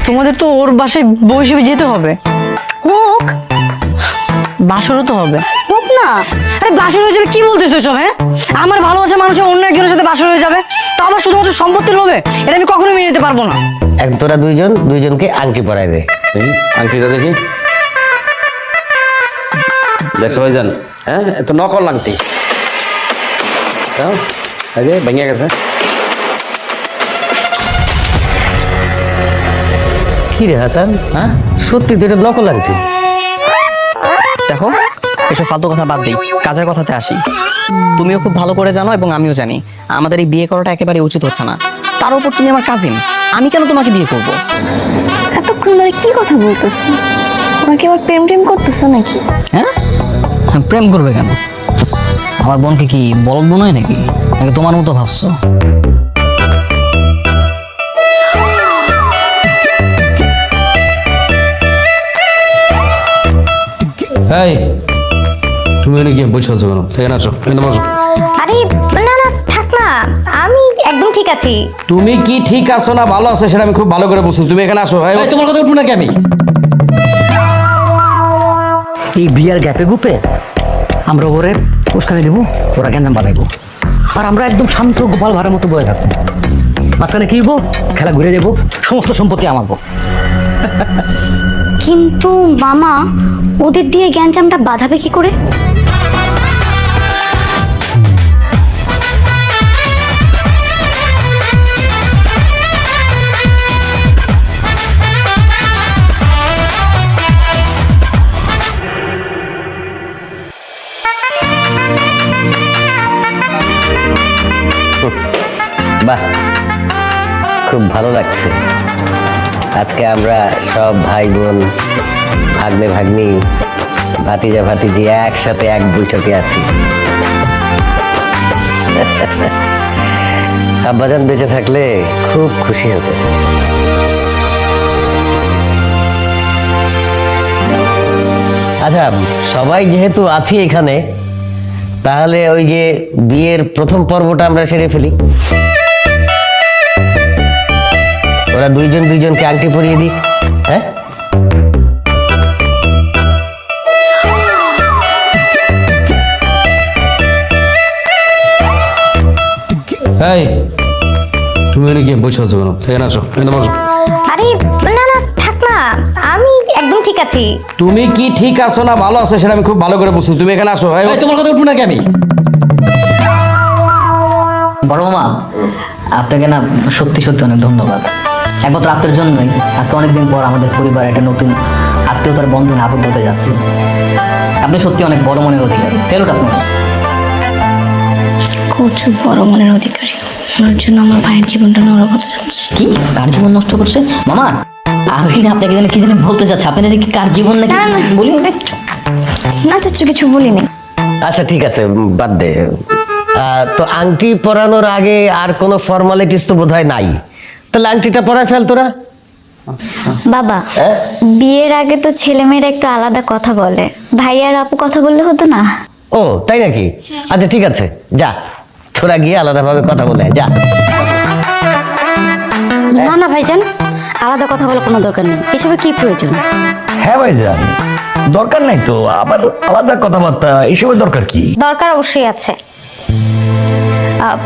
তোমাদের তো ওর বাসায় বউ হিসেবে যেতে হবে। হোক বাসরও তো হবে। হোক না। আরে বাসর হয়ে যাবে কি বলতেছো সব? হ্যাঁ, আমার ভালোবাসা মানুষের অন্য একজনের সাথে বাসর হয়ে যাবে, তো আবার শুধুমাত্র সম্পত্তির লোভে? এটা আমি কখনো মেনে নিতে পারবো না। তোরা দুইজনকে আংটি পরাই দে। আংটিটা দেখি। দেখছো ভাইজান? হ্যাঁ, এত নকল আংটি। ভেঙে গেছে। কি রে হাসান, হ্যাঁ সত্যি তো এটা নকল আংটি? দেখো, এসব ফালতু কথা বাদ দিই, কাজের কথাতে আসি। তুমিও খুব ভালো করে জানো এবং আমিও জানি আমাদের এই বিয়ে করাটা একেবারে উচিত হচ্ছে না। তার উপর তুমি আমার কাজিন, আমি কেন তোমাকে বিয়ে করব? এতক্ষণ ধরে কি কথা বলতেছি? ওরা কি আবার প্রেম টেম করতেছে নাকি? হ্যাঁ, প্রেম করবে কেন? আমার বোনকে কি বলদ বোন হয় নাকি নাকি তোমার মতো ভাবছো? এই তুমি এনে গিয়ে বসে আছো কেন? এখানে আসো, এখানে বসো। আরে না না, থাক না, আমি একদম ঠিক আছি। তুমি কি ঠিক আছো না ভালো আছো সেটা আমি খুব ভালো করে বুঝছি। তুমি এখানে আসো। এই, তোমার কথা উঠবো নাকি আমি? এই বিয়ার গ্যাপে গুপে আমরা ওরে উস্কানি দেবো, ওরা গ্যাঞ্জাম বানাইবো, আর আমরা একদম শান্ত গোপাল ভাড়ার মতো বয়ে থাকবো। মাঝখানে কি হবো? খেলা ঘুরে যাবো, সমস্ত সম্পত্তি আমারবো। কিন্তু মামা, ওদের দিয়ে জ্ঞানজামটা বাঁধাবে কি করে? বাহ, খুব ভালো লাগছে। আজকে আমরা সব ভাই বোন, ভাগ্নে ভাগ্নি, ভাতিজা ভাতিজি একসাথে এক বৈঠকে আছি। আব্বাজান বেঁচে থাকলে খুব খুশি হতো। আচ্ছা, সবাই যেহেতু আছি এখানে, তাহলে ওই যে বিয়ের প্রথম পর্বটা আমরা সেরে ফেলি। ওরা দুইজনকে আংটি পরিয়ে দিই। হ্যাঁ, এই তুমি এনে গিয়ে বসে আছো কেন? এখানে আসো, এখানে বসো। আরে না না, থাক না, আমি একদম ঠিক আছি। তুমি কি ঠিক আছো না ভালো আছো সেটা আমি খুব ভালো করে বুঝছি। তুমি এখানে আসো। এই, তোমার কথা উঠবো নাকি আমি? বড় মামা, আপনাকে না সত্যি সত্যি অনেক ধন্যবাদ। একমাত্র আপনার জন্যই আজকে অনেকদিন পর আমাদের পরিবারে একটা নতুন আত্মীয়তার বন্ধনে আবদ্ধ হতে যাচ্ছে। আপনি সত্যি অনেক বড় মনের অধিকারী। সেলুট আপনাকে। প্রচুর বড় মনের অধিকারী। ওনার জন্য আমার ভাইয়ের জীবনটা নরক হতে যাচ্ছে। কি কার জীবন নষ্ট করছে মামা? আমি না আপনাকে জানি কি জানি বলতে চাচ্ছি। আপনি কি কার জীবন নাকি বলি? না চাচ্ছু, কিছু বলিনি। আচ্ছা ঠিক আছে, বাদ দে। তো আংটি পরানোর আগে আর কোনো ফর্মালিটিস তো বোধহয় নাই, তাহলে আংটিটা পরায় ফেল তোরা। বাবা, বিয়ের আগে তো ছেলে মেয়েরা একটু আলাদা কথা বলে, ভাই আর আপু কথা বললে হতো না? ও তাই নাকি? আচ্ছা ঠিক আছে, যা তোরা গিয়ে আলাদাভাবে কথা বলে যা। না না ভাইজান, আলাদা কথা বলার কোনো দরকার নেই। এসবে কি প্রয়োজন? হ্যাঁ ভাইজান, দরকার নাই তো আবার আলাদা কথাবার্তা, এইসবের দরকার কি? দরকার অবশ্যই আছে।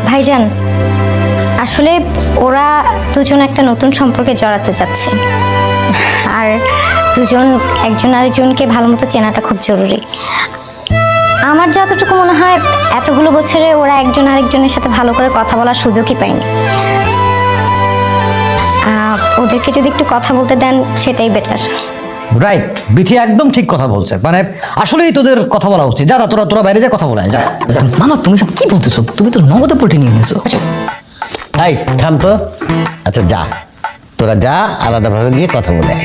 ভাইজান, আসলে ওরা দুজন একটা নতুন সম্পর্কে জড়াতে যাচ্ছে, আর দুজন একজন আরেকজনকে ভালো মতো চেনাটা খুব জরুরি। আমার যতটুকু মনে হয় এতগুলো বছরে ওরা একজন আরেকজনের সাথে ভালো করে কথা বলার সুযোগই পায়নি। ওদেরকে যদি একটু কথা বলতে দেন সেটাই বেটার। রাইট, বিথি একদম ঠিক কথা বলছে। মানে আসলেই তোদের কথা বলা উচিত। যা তোরা বাইরে যা কথা বলা যা। মামা, তুমি সব কি বলতেছো? তুমি তো নগদে পটে নিয়ে নিয়েছো। এই থাম তো। আচ্ছা যা, তোরা যা, আলাদাভাবে গিয়ে কথা বলে।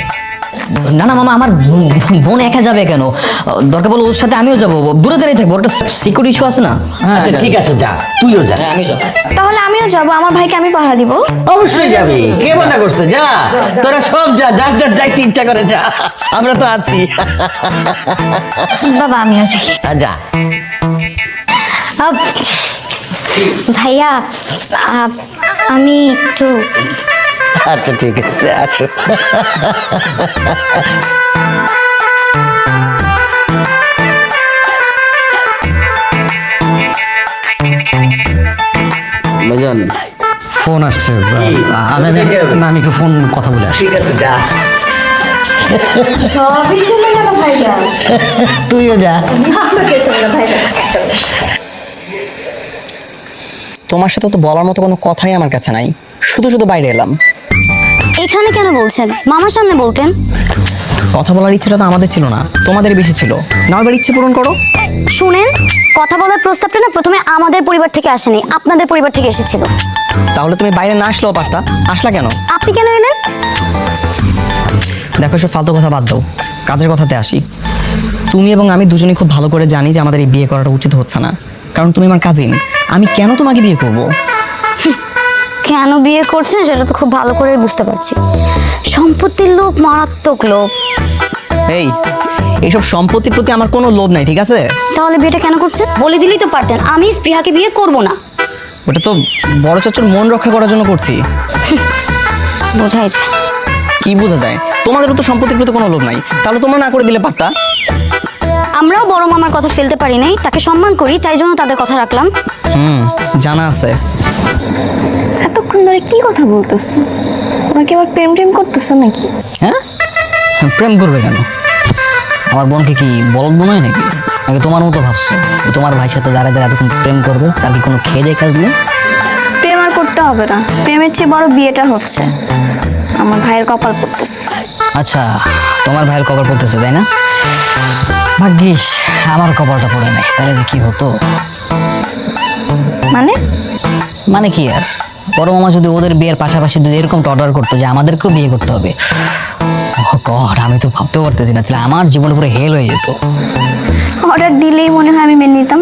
না না মামা, আমার বোন একা যাবে কেন? দরকার বলে ওর সাথে আমিও যাবো। দূরে দাঁড়িয়ে থাকবো, ওটা সিকিউরিটি ইস্যু আছে না? আচ্ছা ঠিক আছে, যা তুইও যা। হ্যাঁ, আমিও যাবো। তাহলে আমিও যাব, আমার ভাইকে আমি পাহারা দিব। অবশ্যই যাবি, কে মানা করছে? যা, তোরা সব যা, যার যার যাইতে ইচ্ছা করে যা, আমরা তো আছি। বাবা আমিও যাই। যা। ভাইয়া, আমি একটু আচ্ছা ঠিক আছে, আসো। ভাইজান ফোন আসছে আমি একটু ফোন কথা বলে আসি। ঠিক আছে, যা। সবই চলে গেল ভাইজান। তুইও যা। তোমার সাথে তো বলার মতো কোনো কথাই আমার কাছে নাই, শুধু শুধু বাইরে এলাম। এখানে কেন বলছেন? মামার সামনে বলতেন। কথা বলার ইচ্ছেটা তো আমাদের ছিল না, তোমাদের বেশি ছিল। না এবার ইচ্ছে পূরণ করো। শুনেন, কথা বলার প্রস্তাবটা না প্রথমে আমাদের পরিবার থেকে আসেনি, আপনাদের পরিবার থেকে এসেছিল। তাহলে তুমি বাইরে না আসলেও পারতা, আসলা কেন? আপনি কেন এলেন? দেখো সব ফালতু কথা বাদ দাও, কাজের কথাতে আসি। তুমি এবং আমি দুজনেই খুব ভালো করে জানি যে আমাদের এই বিয়ে করাটা উচিত হচ্ছে না, কারণ তুমি আমার কাজিন। আমি কেন তোমাকে বিয়ে করব? কেন বিয়ে করছেন সেটা তো খুব ভালো করেই বুঝতে পারছি। সম্পত্তির লোভ, মারাত্মক লোভ। এইসব সম্পত্তির প্রতি আমার কোনো লোভ নাই, ঠিক আছে? তাহলে বিয়েটা কেন করছেন? বলে দিলেই তো পারতেন আমি স্পৃহাকে বিয়ে করব না। ওটা তো বড় চাচুর মন রক্ষা করার জন্য করছি। বোঝাই যায়। কি বোঝা যায়? তোমাদেরও তো সম্পত্তির প্রতি কোনো লোভ নাই, তাহলে তোমরা না করে দিলে পারতা। আমরাও বড় মামার কথা ফেলতে পারি নাই, তাকে সম্মান করি, তাই জন্য তাদের কথা রাখলাম। জানা আছে। এতক্ষণ ধরে কি কথা বলতেছে? ওনাকে আবার প্রেম টেম করতেছে নাকি? হ্যাঁ, প্রেম করবে কেন? আমার বোনকে কি বলদ বোন হয় নাকি? নাকি তোমার মতো ভাবছো যে তোমার ভাইয়ের সাথে যারা যারা এতক্ষণ প্রেম করবে তার কি কোনো খেয়ে দেয় কাজ নেই? প্রেম আর করতে হবে না, প্রেমের চেয়ে বড় বিয়েটা হচ্ছে। আমার ভাইয়ের কপাল পড়তেছে। আচ্ছা, তোমার ভাইয়ের কপাল পড়তেছে তাই না? ভাগ্যিস আমার কপালটা পড়ে নাই, তাহলে যে কি হতো। মানে কি আর, বড় মামা যদি ওদের বিয়ের পাশাপাশি যদি এরকম অর্ডার করতো যে আমাদেরকেও বিয়ে করতে হবে, ও গড, আমি তো ভাবতেও পারতেছি না, তাহলে আমার জীবন পুরো হেল হয়ে যেত। অর্ডার দিলেই মনে হয় আমি মেনে নিতাম।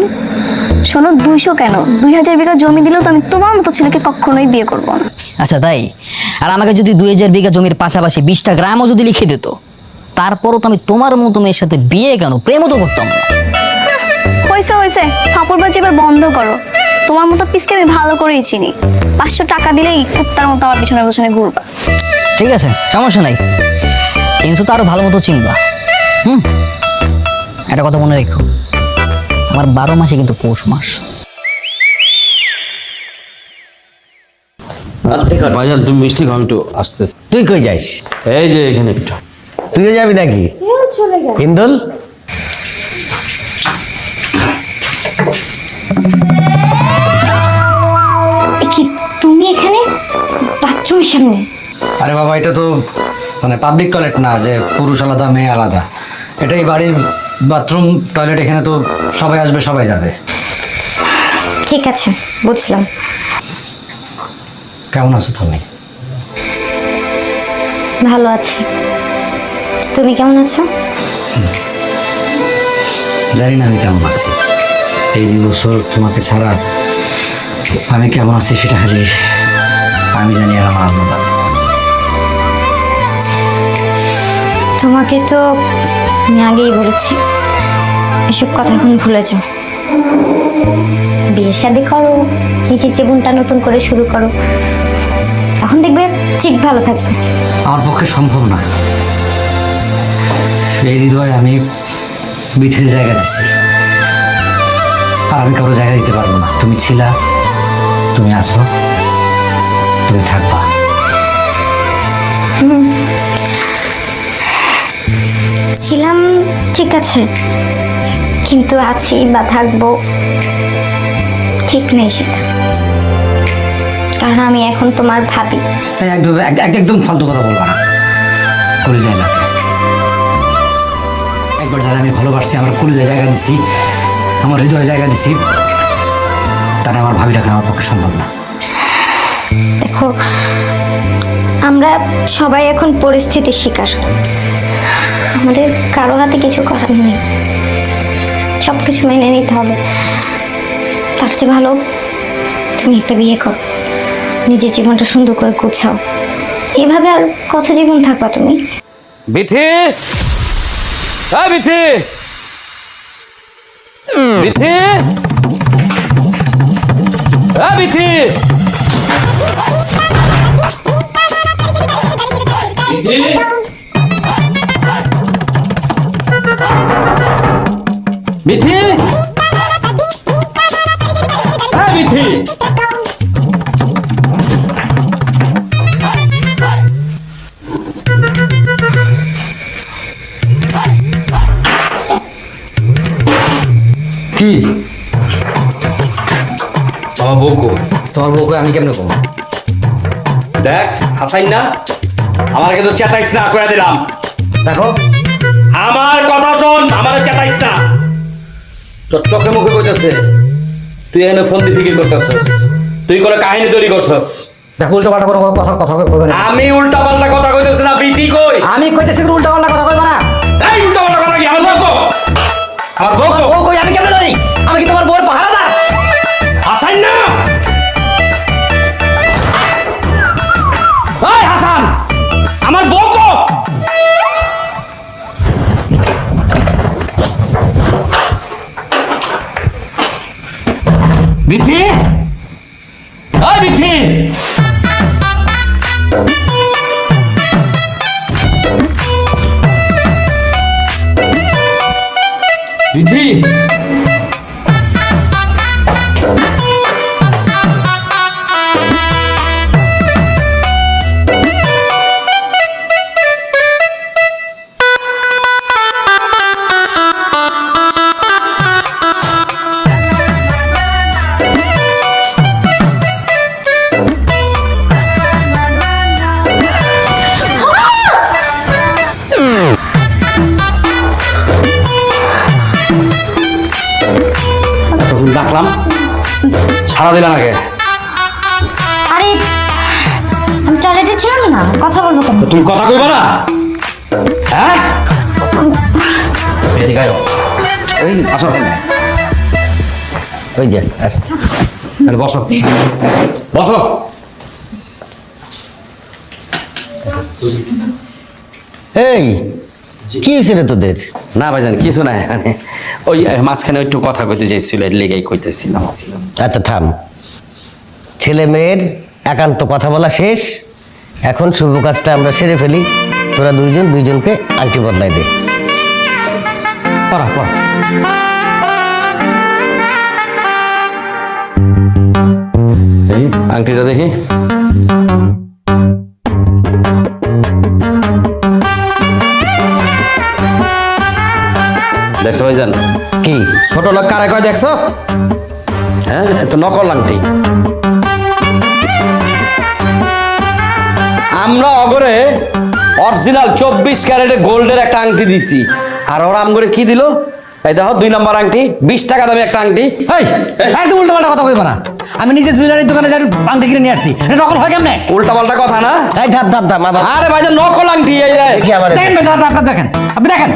শোনো, 200 কেন 2000 বিঘা জমি দিলেও তো আমি তোমার মতো ছেলেকে কখনোই বিয়ে করবো না। আচ্ছা তাই? আর আমাকে যদি 2000 বিঘা জমির পাশাপাশি 20টা গ্রামও যদি লিখে দিত, তারপরও তো আমি তোমার মতো মেয়ের সাথে বিয়ে কেন, প্রেমও তো করতাম না। হয়েছে, ফাপড়বাজি এবার বন্ধ করো। তোমার মতো পিসকে আমি ভালো করেই চিনি। 500 টাকা দিলেই কুত্তার মতো আমার পিছনে পিছনে ঘুরবা। ঠিক আছে, সমস্যা নাই, কিন্তু তো আরো ভালো মতো চিনবা। একটা কথা মনে রেখো, আমার 12 মাসে কিন্তু পৌষ মাস। ভাইজান তুমি মিষ্টি খাও, একটু আসতেছে। তুই কই যাস? এই যে এখানে একটু। তুইও যাবি নাকি? হিন্দুল, কি তুমি এখানে বাথরুমের সামনে? আরে বাবা, এটা তো মানে পাবলিক টয়লেট না যে পুরুষ আলাদা মেয়ে আলাদা। এটাই বাড়ির বাথরুম টয়লেট, এখানে তো সবাই আসবে সবাই যাবে। ঠিক আছে, বুঝলাম। কেমন আছো তুমি? ভালো আছি, তুমি কেমন আছো? জানি না আমি কেমন আছি। এই 2 বছর তোমাকে ছাড়া আমি কেমন আছি সেটা খালি আমি জানি, আর আমার আল্লাহ জানে। তোমাকে তো আমি আগেই বলেছি, এসব কথা এখন ভুলে যাও। বিয়ে শাদী করো, নিজের জীবনটা নতুন করে শুরু করো, তখন দেখবে ঠিক ভালো থাকবে। আমার পক্ষে সম্ভব না। এই হৃদয়ে আমি বিথির জায়গা দিচ্ছি, আর আমি কারো জায়গা দিতে পারবো না। তুমি ছিলা, তুমি আছো, তুমি থাকবা। ছিলাম ঠিক আছে, কিন্তু আছি বা থাকবো ঠিক নেই সেটা, কারণ আমি এখন তোমার ভাবি। একদম ফালতু কথা বলবা না। কলিজায় লাগে, একবার যারা আমি ভালোবাসছি, আমার কলিজায় জায়গা দিচ্ছি, আমার হৃদয়ে জায়গা দিচ্ছি, তারা আমার ভাবি রাখা আমার পক্ষে সম্ভব না। দেখো, আমরা সবাই এখন পরিস্থিতির শিকার, আমাদের কারো হাতে কিছু করার নেই, সবকিছু মেনে নিতে হবে। তার চেয়ে ভালো তুমি একটা বিয়ে করো, নিজের জীবনটা সুন্দর করে গুছাও। এভাবে আর কত জীবন থাকবা তুমি? বিথি, হ্যাঁ বিথি, বিথি, হ্যাঁ বিথি। মিঠি মিঠি হ্যাঁ মিঠি কি আমার বউকো তোমার বউকে আমি কেমনে কম? দেখ হাসাইন না আমার কিন্তু চেতাইস না করে দিলাম। দেখো আমার কথা শোন, আমার চেতাইস না। তোর চোখে মুখে কইতেছে তুই এখানে ফোন দিয়ে ফিকির করতেছিস, তুই করে কাহিনী তৈরি করছিস। দেখো উল্টা পাল্টা কোনো কথা কথা কইবে না। আমি উল্টা পাল্টা কথা কইতেছি না, বিতি কই আমি কইতেছি উল্টা পাল্টা কথা কইবে না। এই উল্টা পাল্টা কথা কি? আমার বউকো আমার বউকো ও কই আমি কেমনে জানি? আমি কি তোমার বউয়ের পাহারাদার? হাসাইন না। এই হাসান আমার বউকো মিঠি ওই মিঠি মিঠি ডাকলাম সারা দিলাম আগে। আরে আমি টয়লেটে ছিলাম না, কথা বলবো কেন? তুমি কথা কইবা না? হ্যাঁ এদিকে আয়। ওই আসো ওই যে আসছে। তাহলে বসো বসো। এই কি হয়েছে রে তোদের? না ভাইজান কিছু নাই, মানে ওই মাঝখানে একটু কথা কইতে চাইছিল, এর লেগেই কইতেছিলাম। আচ্ছা থাম, ছেলে মেয়ের একান্ত কথা বলা শেষ, এখন শুভ কাজটা আমরা সেরে ফেলি। তোরা দুইজনকে আংটি বদলাই দে। পড়া পড়া। এই আংটিটা দেখি। দেখছো ভাইজান? কি ছোট লোক কারে কয় দেখছো? হ্যাঁ তো নকল আংটি। আমরা অগরে অরিজিনাল 24 ক্যারেটের গোল্ডের একটা আংটি দিছি, আর ওরা আমগরে কি দিল? এই দেখো 2 নম্বর আংটি, 20 টাকা দামে একটা আংটি। এই একদম উল্টা পাল্টা কথা কইবে না। আমি নিজে জুয়েলারি দোকানে যাই আংটি কিনে নিয়ে আসছি। এটা নকল হয় কেমনে? উল্টা পাল্টা কথা না। এই ধাপ ধাপ ধাপ আবার আরে ভাইজান নকল আংটি। এই যে দেখি আমার দেখেন ভাই, আপনি দেখেন, আপনি দেখেন।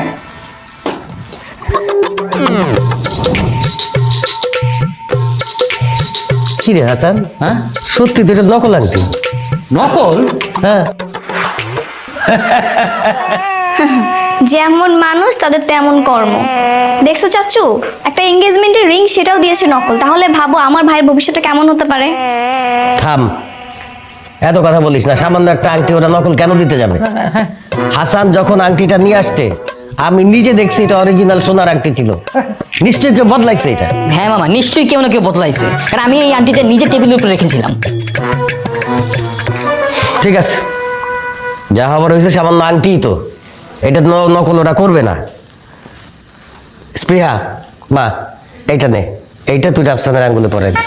কি রে হাসান, হ্যাঁ সত্যি তো এটা নকল আংটি? নকল? হ্যাঁ যেমন মানুষ তাদের তেমন কর্ম। দেখছো চাচু, একটা এঙ্গেজমেন্টের রিং সেটাও দিয়েছে নকল। তাহলে ভাবো আমার ভাইয়ের ভবিষ্যৎটা কেমন হতে পারে। থাম, এত কথা বলিস না। সামান্য একটা আংটি ওরা নকল কেন দিতে যাবে? হাসান যখন আংটিটা নিয়ে আসছে আমি নিজে দেখছি এটা অরিজিনাল সোনার আংটি ছিল। নিশ্চয়ই কেউ বদলাইছে এটা। হ্যাঁ মামা, নিশ্চয়ই কেউ না কেউ বদলাইছে, কারণ আমি এই আন্টিটা নিজে টেবিলের উপরে রেখেছিলাম। ঠিক আছে, যা হবার হয়েছে, সামান্য আংটি তো, এটা নকল ওরা করবে না। স্পৃহা মা, এইটা নে, এইটা তুই রাফসানের আঙ্গুলে পরে দে।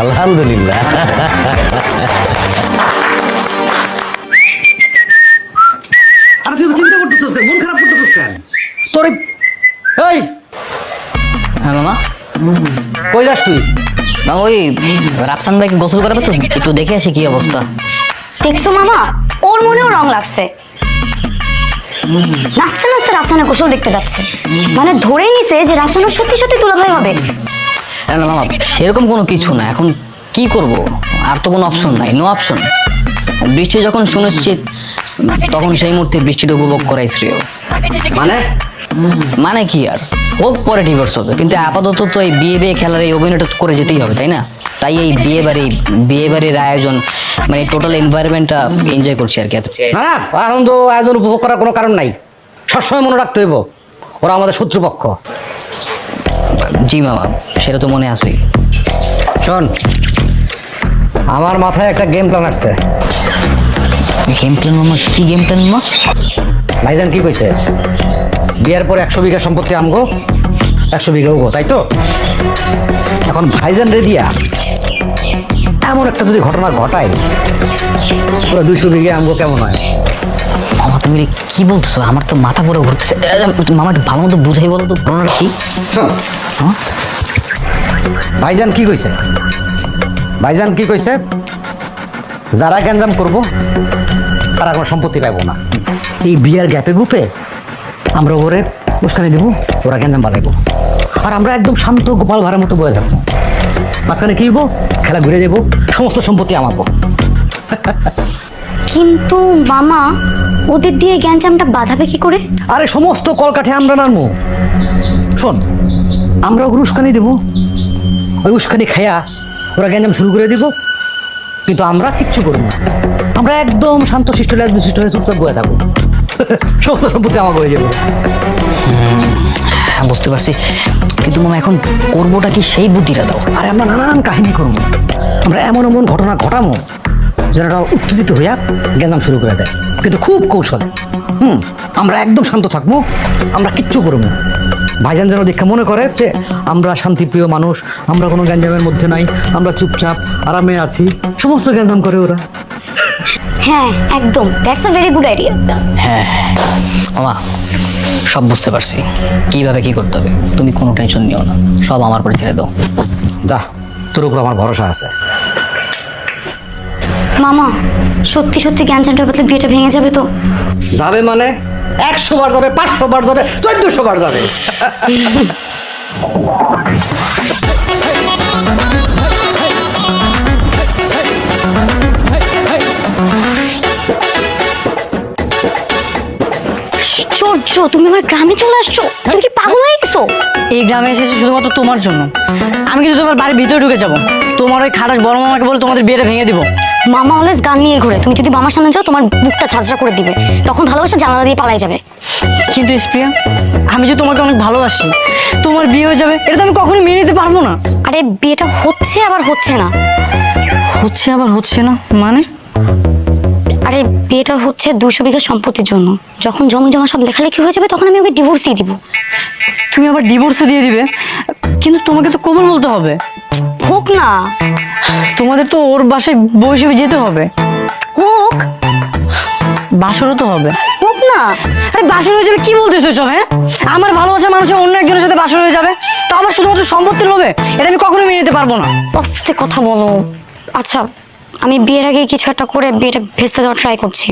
আলহামদুলিল্লাহ। আরে তুই তো চিন্তা করতেছিস কেন? মন খারাপ করতেছিস কেন? তোর এই হ্যাঁ মামা। কই যাস তুই? না ওই রাফসান ভাইকে গোসল করাবে তো, একটু দেখে আসি কি অবস্থা। দেখছো মামা, ওর মনেও রং লাগছে। নাচতে নাচতে রাফসানের কৌশল দেখতে যাচ্ছে, মানে ধরেই নিছে যে রাফসানের সত্যি সত্যি দুলাভাই হবে। না না মামা, সেরকম কোনো কিছু না। এখন কি করব, আর তো কোনো অপশন নাই, নো অপশন। বৃষ্টি যখন সুনিশ্চিত, তখন সেই মুহূর্তে বৃষ্টিটা উপভোগ করাই শ্রেয়। মানে মানে কি আর, হোক পরে ডিভোর্স হবে, কিন্তু আপাতত তো এই বিয়ে খেলার এই অভিনয়টা তো করে যেতেই হবে, তাই না? তাই এই বিয়ে বাড়ির আয়োজন, মানে টোটাল এনভায়রনমেন্টটা এনজয় করছি আর কি। না না, আনন্দ আয়োজন উপভোগ করার কোনো কারণ নাই। সবসময় মনে রাখতে হইব ওরা আমাদের শত্রুপক্ষ। জি মামা, সেটা তো মনে আছে। শোন, আমার মাথায় একটা গেম প্ল্যান আসছে। গেম প্ল্যান মামা? কি গেম প্ল্যান মামা? ভাইজান কি কইছে, বিয়ের পর 100 বিঘা সম্পত্তি আমগো, 100 বিঘা উগো, তাই তো? এখন ভাইজান রে দিয়া এমন একটা যদি ঘটনা ঘটায়, পুরো 200 বিঘা আমগো, কেমন হয়? মামা তুমি কি বলতেছো? আমার তো মাথা পুরো ঘুরতেছে। মামা একটু ভালো মতো বুঝাই বলো তো ঘটনাটা কি? হ্যাঁ? ভাইজান কি কইছে? ভাইজান কি কইছে, যারা গ্যাঞ্জাম করবো তারা কোনো সম্পত্তি পাইবো না। এই বিয়ার গ্যাপে গুপে আমরা ওরে উস্কানি দেবো, ওরা গ্যাঞ্জাম বানাইবো, আর আমরা একদম শান্ত গোপাল ভাড়ার মতো বয়ে থাকবো। মাঝখানে কি হইব, খেলা ঘুরে যাবো, সমস্ত সম্পত্তি আমাবো। কিন্তু মামা, ওদের দিয়ে গ্যাঞ্জামটা বাঁধাবে কি করে? আরে সমস্ত কলকাঠে আমরা নামবো। শোন, আমরা ওগুলো উস্কানি দেবো, ওই উস্কানি খাইয়া ওরা গ্যাঞ্জাম শুরু করে দিব, কিন্তু আমরা কিচ্ছু করবো না। আমরা একদম শান্ত শিষ্ট হয়ে চুপচাপ বয়ে থাকবো, সমস্ত সম্পত্তি আমাকে হয়ে যাবে। হ্যাঁ, বুঝতে পারছি, কিন্তু মামা এখন করবোটা কি সেই বুদ্ধিটা দাও। আরে আমরা নানান কাহিনী করবো, আমরা এমন এমন ঘটনা ঘটাবো যেন ওরা উত্তেজিত হইয়া গ্যাঞ্জাম শুরু করে দেয়, কিন্তু খুব কৌশলে। আমরা একদম শান্ত থাকবো, আমরা কিচ্ছু করবো না। ভাইজান যেন দেখে মনে করে যে আমরা শান্তিপ্রিয় মানুষ, আমরা কোনো গ্যাঞ্জামের মধ্যে নাই, আমরা চুপচাপ আরামে আছি। সমস্ত গ্যাঞ্জাম করে ওরা। হ্যাঁ একদম, that's a very good idea. হ্যাঁ মামা, সব বুঝতে পারছি কিভাবে কি করতে হবে। তুমি কোনো টেনশন নিও না, সব আমার উপরে ছেড়ে দাও। যা, তোর উপর আমার ভরসা আছে। মামা, সত্যি সত্যি গ্যাঞ্জামটা বাদলে বিয়েটা ভেঙে যাবে তো? যাবে মানে 100 বার যাবে, 500 বার যাবে, 1400 বার যাবে। আশ্চর্য, তুমি আমার গ্রামে চলে আসছো? তুমি কি পাগল হয়ে গেছো? এই গ্রামে এসেছি শুধুমাত্র তোমার জন্য। আমি কিন্তু তোমার বাড়ির ভিতরে ঢুকে যাব, তোমার ওই খাটাস বড় মামাকে বলে তোমাদের বিয়েটা ভেঙে দিব। মামা অলওয়েজ গান নিয়ে ঘুরে, তুমি যদি মামার সামনে যাও তোমার বুকটা ঝাঁঝরা করে দিবে, তখন ভালোবাসা জানালা দিয়ে পালাই যাবে। কিন্তু স্প্রিয়া, আমি যে তোমাকে অনেক ভালোবাসি, তোমার বিয়ে হয়ে যাবে এটা তো আমি কখনোই মেনে নিতে পারবো না। আরে বিয়েটা হচ্ছে আবার হচ্ছে না। হচ্ছে আবার হচ্ছে না মানে? আরে বিয়েটা হচ্ছে 200 বিঘা সম্পত্তির জন্য। যখন জমি জমা সব লেখালেখি হয়ে যাবে তখন আমি ওকে ডিভোর্স দিয়ে দিব। তুমি আবার ডিভোর্সও দিয়ে দিবে? কিন্তু তোমাকে তো কবুল বলতে হবে। হোক না। তোমাদের তো ওর বাসায় বউ হিসেবে যেতে হবে। হোক। বাসরও তো হবে। হোক না। আরে বাসর হয়ে যাবে কি বলতেছো সব? হ্যাঁ, আমার ভালোবাসা মানুষের অন্য একজনের সাথে বাসর হয়ে যাবে, তো আবার শুধুমাত্র সম্পত্তির লোভে? এটা আমি কখনোই মেনে নিতে পারবো না। আস্তে কথা বলো। আচ্ছা, আমি বিয়ের আগে কিছু একটা করে বিয়েটা ভেস্তে দেওয়ার ট্রাই করছি,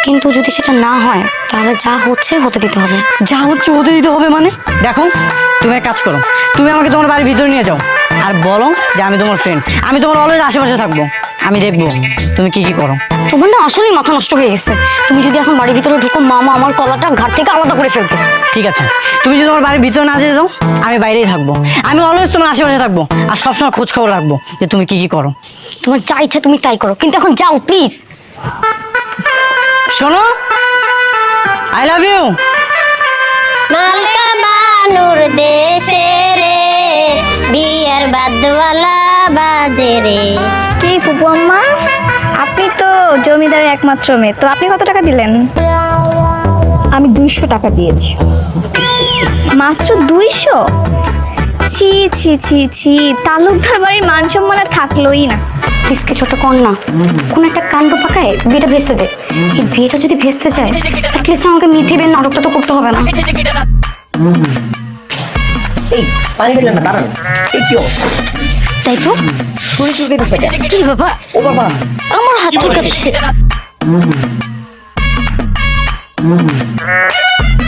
কিন্তু যদি সেটা না হয় তাহলে যা হচ্ছে হতে দিতে হবে। যা হচ্ছে হতে দিতে হবে মানে? দেখো, তুমি এক কাজ করো, তুমি আমাকে তোমার বাড়ির ভিতরে নিয়ে যাও আর বলো যে আমি তোমার ফ্রেন্ড, আমি তোমার অলওয়েজ আশেপাশে থাকবো, আমি দেখবো তুমি কি কি করো। তোমার না আসলেই মাথা নষ্ট হয়ে গেছে। তুমি যদি এখন বাড়ির ভিতরে ঢুকো, মামা আমার কলাটা ঘাট থেকে আলাদা করে ফেলবে। ঠিক আছে, তুমি যদি তোমার বাড়ির ভিতরে না যেতে দাও, আমি বাইরেই থাকবো, আমি অলওয়েজ তোমার আশেপাশে থাকবো আর সবসময় খোঁজ খবর রাখবো যে তুমি কি কি করো। তোমার যা ইচ্ছা তুমি তাই করো, কিন্তু এখন যাও প্লিজ। শোনো, আই লাভ ইউ। মালকা বানুর দেশে রে, বিয়ার বাদওয়ালা বাজে রে। কি ফুপু আম্মা, আপনি তো জমিদারের একমাত্র মেয়ে, তো আপনি কত টাকা দিলেন? আমি 200 টাকা দিয়েছি। মাত্র 200? ছি ছি ছি ছি, তালুকদার বাড়ির মান সম্মান আর থাকলোই না। প্লিজকে ছোট কন্যা, কোন একটা কাণ্ড পাকায় বিয়েটা ভেস্তে দে। এই বিয়েটা যদি ভেস্তে যায়, অ্যাটলিস্ট আমাকে মিথ্যে বিয়ের নাটকটা তো করতে হবে না। এই পানি দিলেন না, দাঁড়ান। এই কি অবস্থা? তাই তো? শরীর চুলকাইতেছে কেন? কি বাবা, ও বাবা, আমার হাত চুলকাচ্ছে।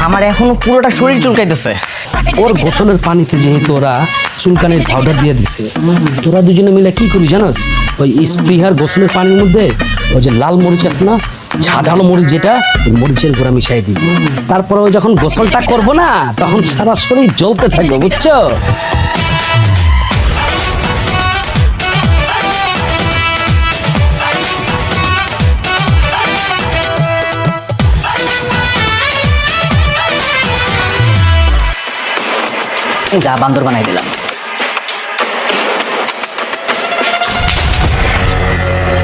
আমার এখনো পুরোটা শরীর চুলকাইতেছে। ওর গোসলের পানিতে যেহেতু ওরা চুলকানির পাউডার দিয়ে দিছে, তোরা দুজনে মিলে কি করি জানোস? ওই স্প্রিহার গোসলের পানির মধ্যে ওই যে লাল মরিচ আছে না, ঝাঁঝালো মরিচ যেটা ওই মরিচের গুঁড়া মিশাই দিই, তারপরে ওই যখন গোসলটা করবো না তখন সারা শরীর জ্বলতে থাকবে, বুঝছো? যা বান্দর বানাই দিলাম।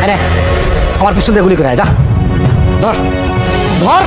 আরে আমার পিছন দিয়ে গুলি করে আয়, যা ধর ধর